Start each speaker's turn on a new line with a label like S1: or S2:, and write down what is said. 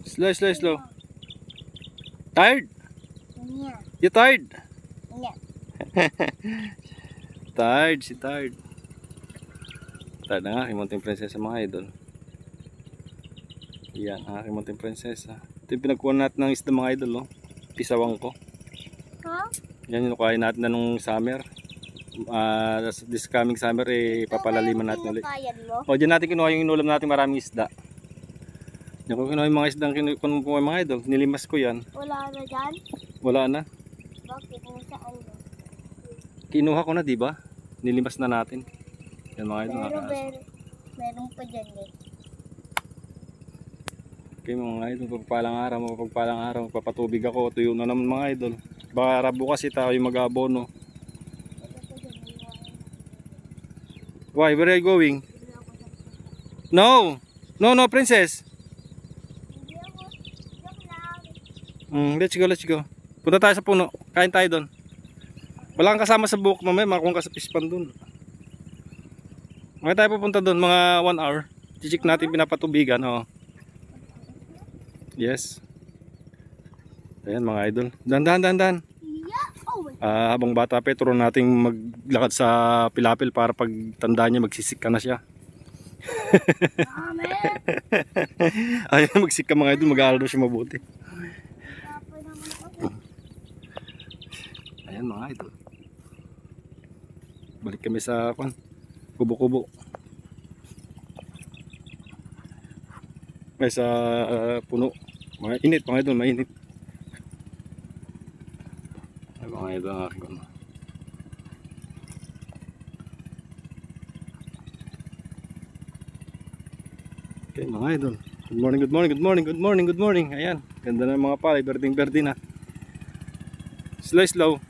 S1: Slow, slow, slow. Tired?
S2: Yeah.
S1: You tired?
S2: Yeah.
S1: Tired, si tired. Tired na nga, aking munting prinsesa mga idol. Yan, ang aking munting prinsesa. Ito yung pinagkuha natin ng isda mga idol, oh. Pisawang ko.
S2: Huh?
S1: Yan yung kuhain natin na nung summer. This coming summer, papalaliman natin ulit. O, dyan natin kinuha yung inulam natin maraming isda. Yan ko kinuha yung mga isda kinuha mga idol. Nilimas ko yan.
S2: Wala na dyan?
S1: Wala na.
S2: Bakit? Saan na?
S1: Kinuha ko na, diba? Nilimas na natin. Yan mga idol.
S2: Meron pa dyan eh.
S1: Okay mga idol, mapagpalang araw, magpapatubig ako, tuyo na naman mga idol. Baka bukas tayo mag-abono. Why? Where are you going? No! No, no, princess! Let's go, let's go. Punta tayo sa puno, kain tayo doon. Wala kang kasama sa buhok mamaya, makuha ka sa pispan doon. May tayo pupunta doon, mga 1 hour. Chichik natin pinapatubigan, oh. Yes. Ayan mga idol. Dahan. Habang bata pa, turo nating maglakad sa pilapil para pag tanda niya magsisik ka na siya. Ayun, magsik ka mga idol, mag-aaral na siya mabuti. Ayan mga idol. Balik kami sa kubo-kubo. May sa puno. Mainit mga idol, mainit. Ay mga idol ang aking ano. Okay mga idol. Good morning, good morning, good morning, good morning, good morning. Ayan, ganda na mga palay, berding-berde na. Slow, slow.